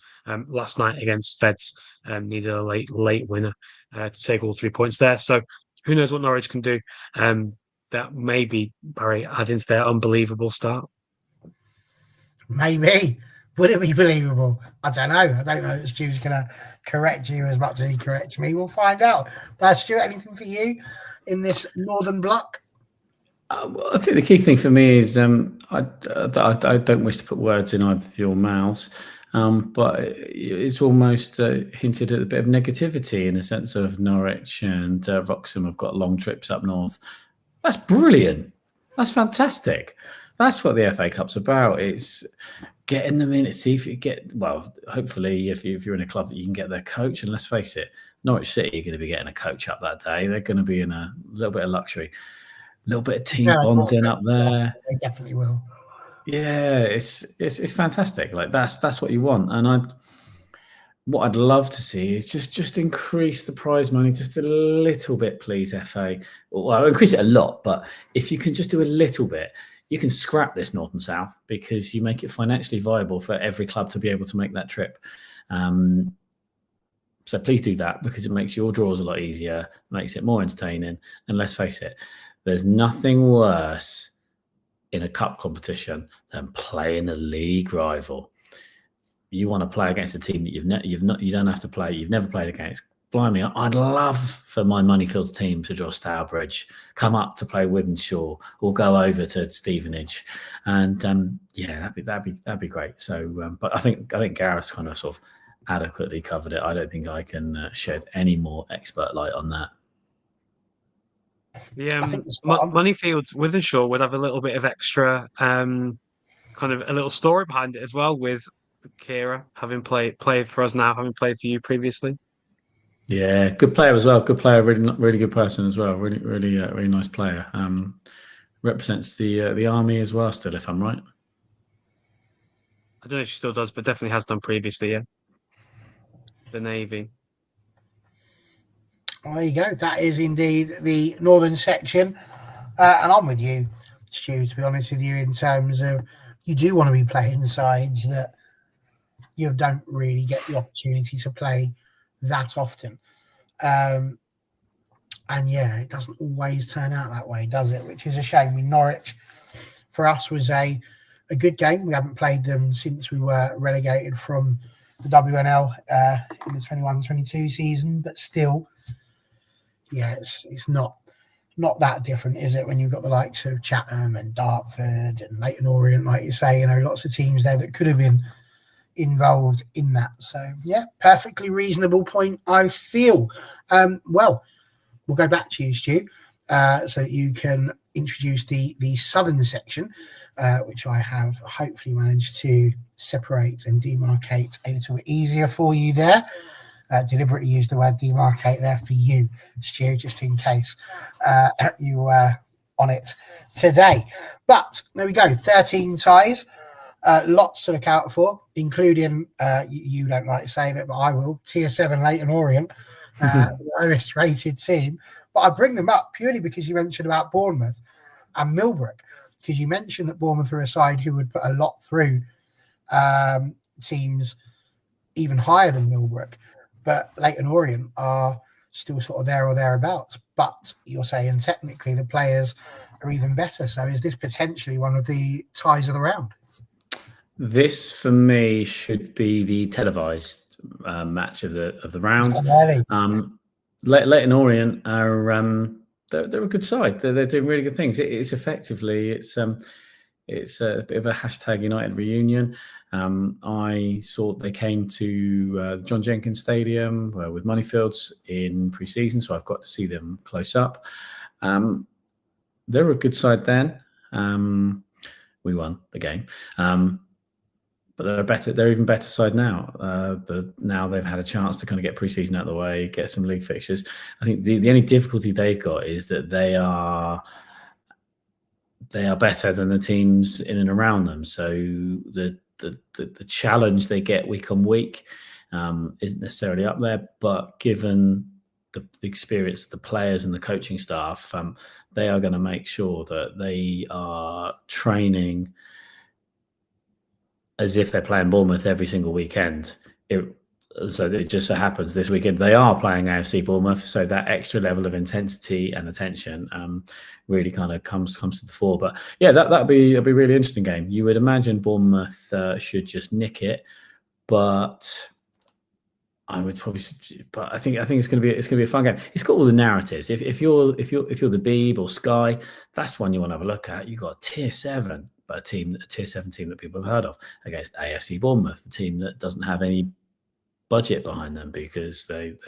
Last night against Feds, needed a late winner to take all 3 points there. So who knows what Norwich can do? That may be, Barry, adding to their unbelievable start. Maybe. Would it be believable? I don't know. I don't know that Stu's going to correct you as much as he corrects me. We'll find out. Stu, anything for you in this northern block? I think the key thing for me is I don't wish to put words in either of your mouths, but it's almost hinted at a bit of negativity in the sense of Norwich and Wroxham have got long trips up north. That's brilliant. That's fantastic. That's what the FA Cup's about. It's getting them in. See if you get, well, hopefully if you're in a club that you can get their coach. And let's face it, Norwich City are going to be getting a coach up that day. They're going to be in a little bit of luxury, a little bit of team bonding up there. They definitely will. Yeah, it's fantastic. Like that's what you want. And what I'd love to see is just increase the prize money just a little bit, please, FA. Well, I'll increase it a lot, but if you can just do a little bit, you can scrap this North and South because you make it financially viable for every club to be able to make that trip. So please do that because it makes your draws a lot easier, makes it more entertaining. And let's face it, there's nothing worse in a cup competition than playing a league rival. You want to play against a team that you don't have to play, you've never played against. Blimey, I'd love for my Moneyfields team to draw Stourbridge, come up to play Wythenshawe, or go over to Stevenage, and yeah, that'd be great. So, but I think Gareth's kind of sort of adequately covered it. I don't think I can shed any more expert light on that. Yeah, Moneyfields Wythenshawe would have a little bit of extra, kind of a little story behind it as well, with Kira having played for us now, having played for you previously. Yeah, good player as well. Good player, really good person as well. Really nice player. Represents the army as well still, if I'm right. I don't know if she still does, but definitely has done previously. Yeah, the Navy. Well, there you go. That is indeed the northern section, and I'm with you, Stu. To be honest with you, in terms of you do want to be playing sides that you don't really get the opportunity to play that often. And yeah, it doesn't always turn out that way, does it? Which is a shame. Norwich, for us, was a good game. We haven't played them since we were relegated from the WNL in the 21-22 season, but still, yeah, it's not that different, is it? When you've got the likes of Chatham and Dartford and Leyton Orient, like you say, lots of teams there that could have been involved in that. So yeah, perfectly reasonable point, I feel. Well, we'll go back to you, Stu, so that you can introduce the southern section, which I have hopefully managed to separate and demarcate a little bit easier for you there. Deliberately use the word demarcate there for you, Stu, just in case you were on it today. But there we go, 13 ties. Lots to look out for, including, you don't like saying it, but I will, Tier 7 Leyton Orient, the lowest rated team. But I bring them up purely because you mentioned about Bournemouth and Millbrook, because you mentioned that Bournemouth are a side who would put a lot through teams even higher than Millbrook. But Leyton Orient are still sort of there or thereabouts. But you're saying technically the players are even better. So is this potentially one of the ties of the round? This, for me, should be the televised match of the round. Leyton Orient are they're a good side. They're doing really good things. It's effectively it's a bit of a hashtag United reunion. I saw they came to John Jenkins Stadium with Moneyfields in pre-season, so I've got to see them close up. They're a good side then. We won the game. But they're better. They're even better side now. Now they've had a chance to kind of get pre-season out of the way, get some league fixtures. I think the only difficulty they've got is that they are better than the teams in and around them. So the challenge they get week on week isn't necessarily up there. But given the experience of the players and the coaching staff, they are going to make sure that they are training as if they're playing Bournemouth every single weekend. So it just so happens this weekend they are playing AFC Bournemouth, so that extra level of intensity and attention really kind of comes to the fore. But yeah, that'll be a really interesting game. You would imagine Bournemouth should just nick it, but I would probably, but I think it's going to be a fun game. It's got all the narratives. If you're the Beeb or Sky, that's one you want to have a look at. You got tier 7, but a tier 7 team that people have heard of against AFC Bournemouth, the team that doesn't have any budget behind them because the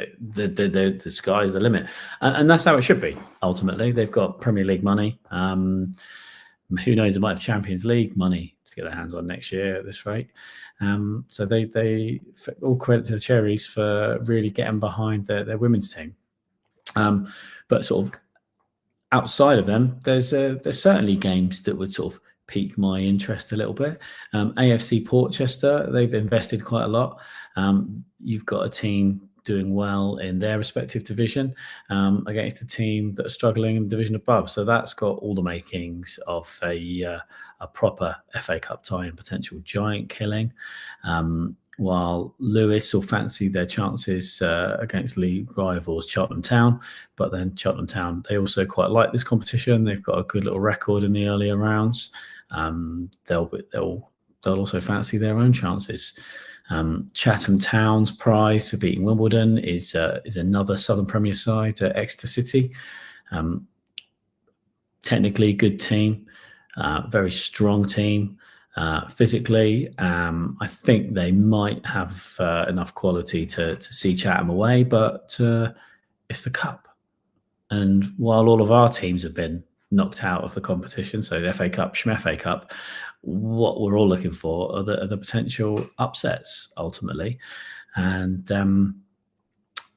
sky's the limit, and that's how it should be. Ultimately, they've got Premier League money. Who knows? They might have Champions League money to get their hands on next year at this rate. So they all credit to the Cherries for really getting behind their women's team. But sort of outside of them, there's certainly games that would sort of pique my interest a little bit. AFC Portchester, they've invested quite a lot. You've got a team doing well in their respective division against a team that are struggling in the division above. So that's got all the makings of a proper FA Cup tie and potential giant killing. While Lewis will fancy their chances against league rivals Cheltenham Town, but then Cheltenham Town, they also quite like this competition. They've got a good little record in the earlier rounds. They'll also fancy their own chances. Chatham Town's prize for beating Wimbledon is another Southern Premier side, Exeter City. Technically good team, very strong team. Physically, I think they might have enough quality to see Chatham away, but it's the cup. And while all of our teams have been knocked out of the competition, so the FA Cup, FA Cup, what we're all looking for are the potential upsets ultimately. And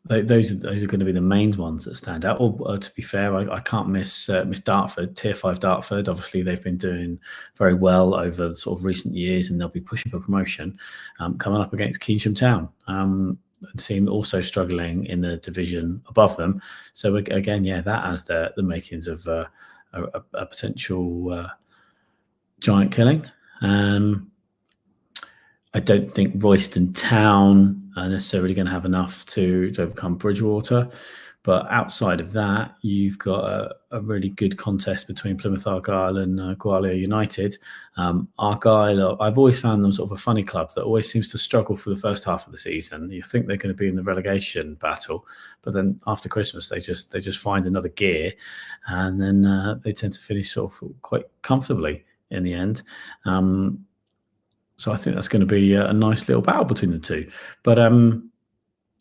those are going to be the main ones that stand out. Or to be fair, I can't miss Dartford, Tier 5 Dartford. Obviously, they've been doing very well over sort of recent years, and they'll be pushing for promotion. Coming up against Keynsham Town, a team also struggling in the division above them. So again, yeah, that has the makings of a potential giant killing. I don't think Royston Town are necessarily going to have enough to overcome Bridgewater. But outside of that, you've got a really good contest between Plymouth Argyle and Gwalior United. Argyle, I've always found them sort of a funny club that always seems to struggle for the first half of the season. You think they're going to be in the relegation battle, but then after Christmas, they just find another gear, and then they tend to finish sort of quite comfortably in the end. So I think that's going to be a nice little battle between the two. But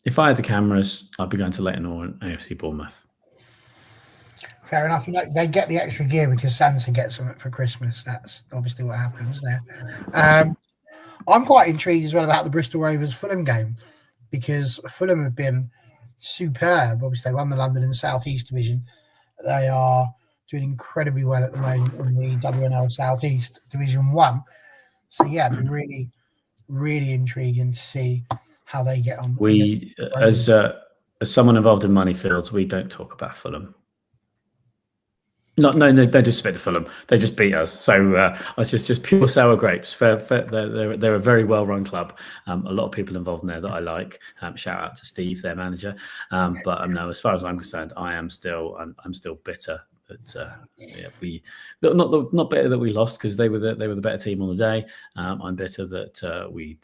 if I had the cameras, I'd be going to Leighton Orient and AFC Bournemouth. Fair enough. You know, they get the extra gear because Santa gets them for Christmas. That's obviously what happens there. I'm quite intrigued as well about the Bristol Rovers Fulham game because Fulham have been superb. Obviously, they won the London and South East Division. They are doing incredibly well at the moment in the WNL South East Division 1. So, yeah, it'd be really, really intriguing to see how they get on. We, as someone involved in Moneyfields, we don't talk about Fulham. No, they disrespect Fulham. They just beat us. So it's just pure sour grapes. They're a very well-run club. A lot of people involved in there that I like. Shout out to Steve, their manager. But no, as far as I'm concerned, I'm still bitter that we not bitter that we lost because they were the better team on the day. I'm bitter that we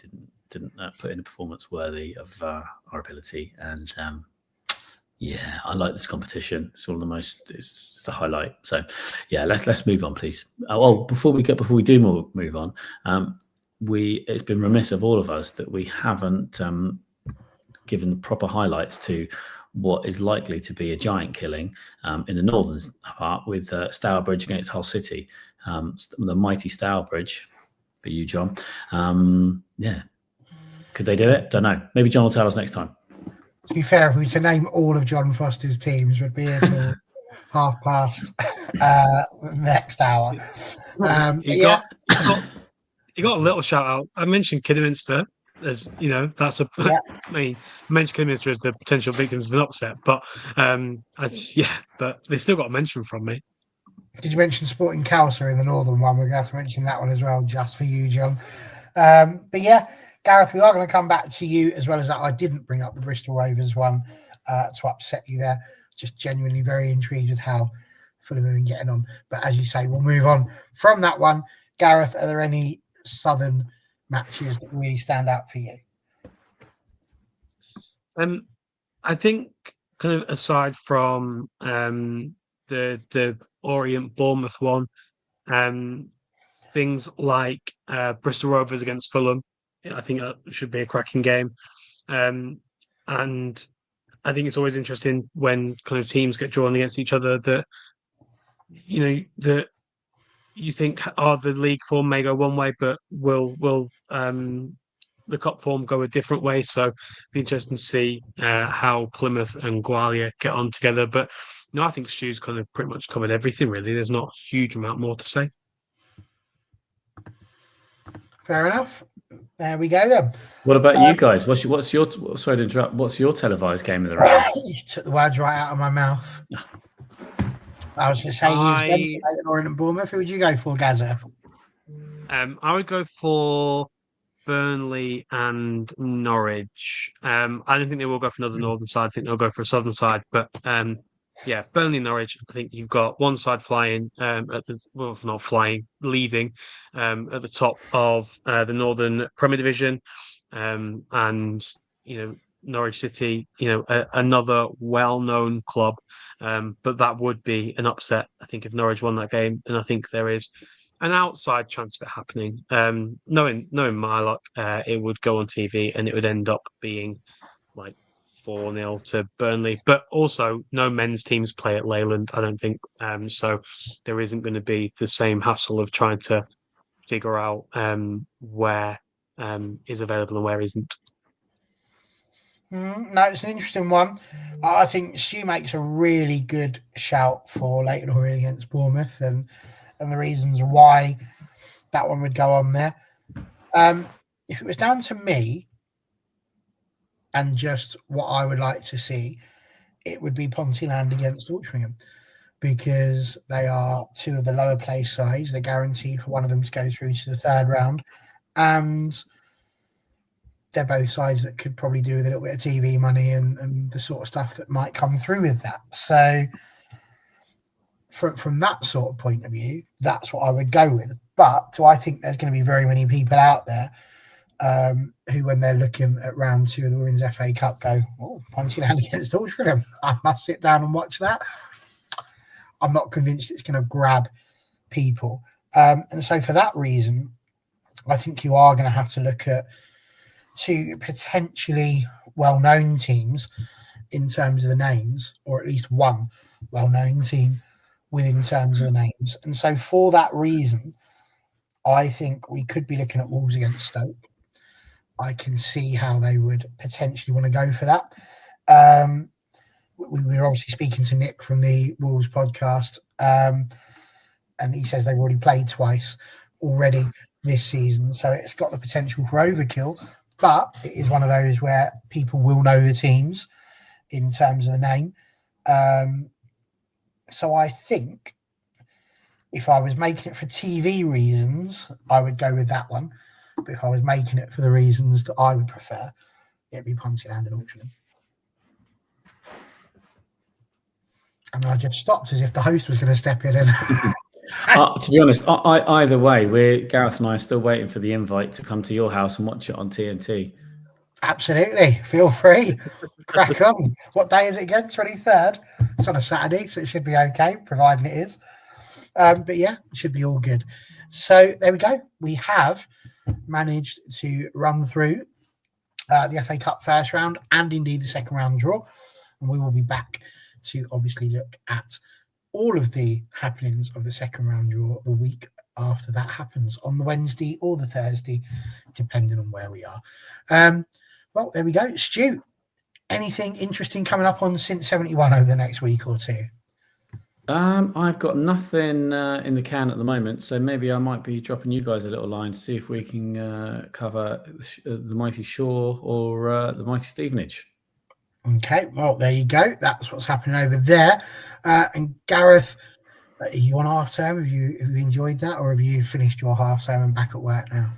didn't put in a performance worthy of our ability. And yeah, I like this competition. It's it's the highlight. So yeah, let's move on, please. Before we do move on, it's been remiss of all of us that we haven't given proper highlights to what is likely to be a giant killing in the northern part with Stourbridge against Hull City. The mighty Stourbridge for you, John. Yeah. Could they do it? Don't know. Maybe John will tell us next time. To be fair, if we were to name all of John Foster's teams, we'd be here till 1:30 next hour. He got a little shout out. I mentioned Kidderminster. As you know, that's a. Yeah. I mean, I mentioned Kidderminster as the potential victims of an upset, but but they still got a mention from me. Did you mention Sporting Cowser in the northern one? We're going to have to mention that one as well, just for you, John. But yeah, Gareth, we are going to come back to you as well as that. I didn't bring up the Bristol Rovers one to upset you there. Just genuinely very intrigued with how Fulham have been getting on. But as you say, we'll move on from that one. Gareth, are there any southern matches that really stand out for you? I think kind of aside from the Orient Bournemouth one, um, things like Bristol Rovers against Fulham, I think that should be a cracking game. Um, and I think it's always interesting when kind of teams get drawn against each other that that you think, oh, the league form may go one way, but will the cup form go a different way? So it'd be interesting to see how Plymouth and Gwalior get on together. But no, I think Stu's kind of pretty much covered everything. Really, there's not a huge amount more to say. Fair enough. There we go then. What about you guys? What's your sorry to interrupt? What's your televised game of the round? You took the words right out of my mouth. I was going to say Orient and Bournemouth. Who would you go for, Gaza? I would go for Burnley and Norwich. I don't think they will go for another northern side. I think they'll go for a southern side. But yeah, Burnley, Norwich. I think you've got one side flying not flying, leading at the top of the Northern Premier Division, and Norwich City, another well-known club. But that would be an upset, I think, if Norwich won that game, and I think there is an outside chance of it happening. Knowing my luck, it would go on TV and it would end up being like 4-0 to Burnley. But also, no men's teams play at Leyland, I don't think. So there isn't going to be the same hassle of trying to figure out where is available and where isn't. No, it's an interesting one. I think Stu makes a really good shout for Leyton Orient against Bournemouth and the reasons why that one would go on there. If it was down to me and just what I would like to see, it would be Pontyland against Altrincham, because they are two of the lower place sides. They're guaranteed for one of them to go through to the third round, and they're both sides that could probably do with a little bit of TV money and the sort of stuff that might come through with that. So from that sort of point of view, that's what I would go with. But do I think there's going to be very many people out there who, when they're looking at round 2 of the Women's FA Cup, go, oh, Pontyland against Altrincham, I must sit down and watch that? I'm not convinced it's going to grab people. And so for that reason, I think you are going to have to look at 2 potentially well-known teams in terms of the names, or at least one well-known team within terms of the names. And so for that reason, I think we could be looking at Wolves against Stoke. I can see how they would potentially want to go for that. We were obviously speaking to Nick from the Wolves podcast, and he says they've already played twice already this season, so it's got the potential for overkill. But it is one of those where people will know the teams in terms of the name. So I think if I was making it for TV reasons, I would go with that one. But if I was making it for the reasons that I would prefer, it'd be Pontyland and Altrincham. And I just stopped as if the host was going to step in. To be honest, either way, Gareth and I are still waiting for the invite to come to your house and watch it on TNT. Absolutely. Feel free. Crack on. What day is it again? 23rd? It's on a Saturday, so it should be okay, providing it is. But yeah, it should be all good. So there we go. We have managed to run through the FA Cup first round and indeed the second round draw. And we will be back to obviously look at all of the happenings of the second round draw the week after that happens, on the Wednesday or the Thursday, depending on where we are. Well, there we go. Stu, anything interesting coming up on Since 71 over the next week or two? I've got nothing in the can at the moment, so maybe I might be dropping you guys a little line to see if we can cover the Mighty Shore or the Mighty Stevenage. Okay, well, there you go. That's what's happening over there. And Gareth, are you on half term? Have you enjoyed that, or have you finished your half term and back at work now?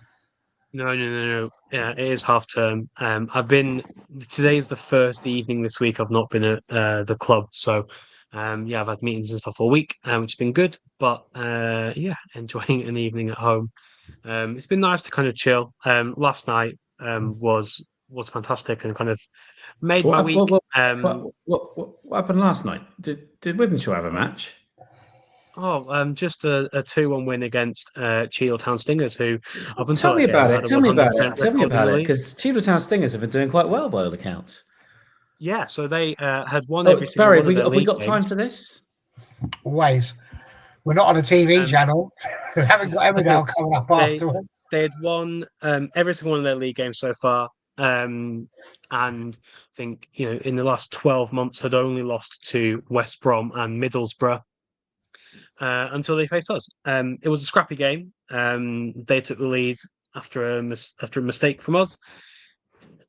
No. Yeah, it is half term. Today is the first evening this week I've not been at the club. So, I've had meetings and stuff all week, which has been good. But, enjoying an evening at home. It's been nice to kind of chill. Last night was was fantastic and kind of made What, my week. what happened last night? Did Wythenshawe have a match? Just a 2-1 win against Cheadle Stingers, who up until Tell me about it. Tell me about it. Because Cheadle Stingers have been doing quite well by all accounts. Yeah, so they had won every single Barry, one of their have we league got games. time for this? Always. We're not on a TV channel. We haven't got Emmerdale coming up afterwards. They had won every single one of their league games so far. And I think, in the last 12 months had only lost to West Brom and Middlesbrough until they faced us. It was a scrappy game. They took the lead after a mistake from us,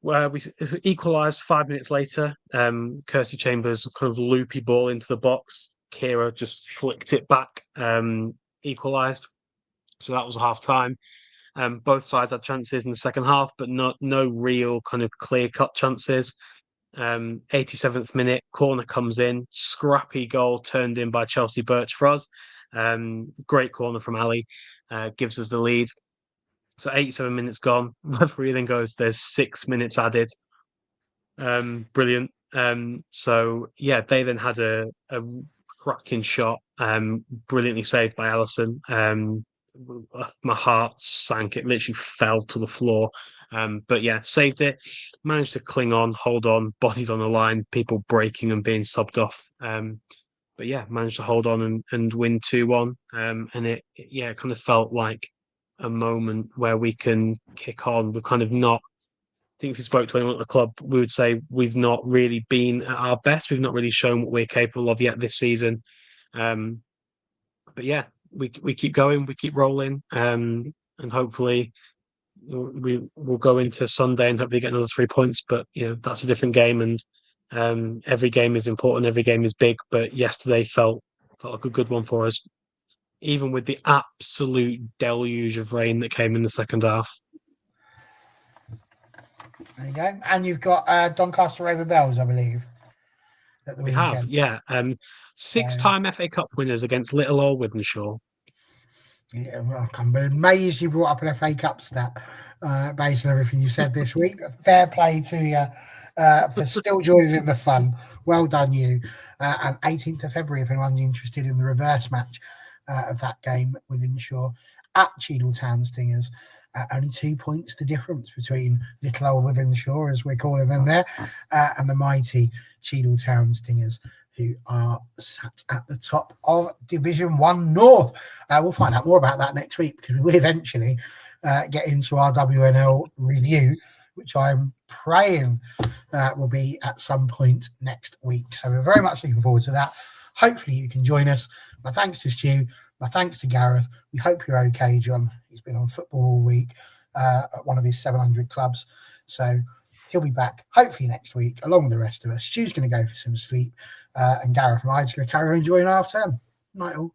where we equalised 5 minutes later. Kirsty Chambers kind of loopy ball into the box. Kira just flicked it back, equalised. So that was half time. Both sides had chances in the second half, but no real kind of clear-cut chances. 87th minute, corner comes in, scrappy goal turned in by Chelsea Birch for us. Great corner from Ali, gives us the lead. So 87 minutes gone. Referee then goes, there's 6 minutes added. Brilliant. So yeah, they then had a cracking shot, brilliantly saved by Allison. My heart sank. It literally fell to the floor. But yeah, saved it. Managed to cling on, hold on, bodies on the line, people breaking and being subbed off. But yeah, managed to hold on and win 2-1. And it kind of felt like a moment where we can kick on. We've kind of not. I think if you spoke to anyone at the club, we would say we've not really been at our best. We've not really shown what we're capable of yet this season. But yeah, we keep going, we keep rolling, and hopefully we will go into Sunday and hopefully get another 3 points. But that's a different game, and every game is important, every game is big. But yesterday felt like a good one for us, even with the absolute deluge of rain that came in the second half. There you go. And you've got Doncaster Raven Bells, I believe. We have, yeah. 6-time FA Cup winners against Little or Wythenshawe. Yeah, well, I'm amazed you brought up an FA Cup stat based on everything you said this week. Fair play to you for still joining in the fun. Well done, you. And 18th of February, if anyone's interested in the reverse match of that game with Wythenshawe at Cheadle Stingers. Only 2 points the difference between Little Old Wythenshawe, as we're calling them there, and the mighty Cheadle Stingers, who are sat at the top of Division 1 North. We'll find out more about that next week, because we will eventually get into our WNL review, which I'm praying will be at some point next week. So we're very much looking forward to that. Hopefully you can join us. My thanks to Stu. My thanks to Gareth. We hope you're okay, John. He's been on football all week at one of his 700 clubs. So he'll be back hopefully next week, along with the rest of us. Stu's going to go for some sleep. And Gareth and I are just going to carry on enjoying our term. Night all.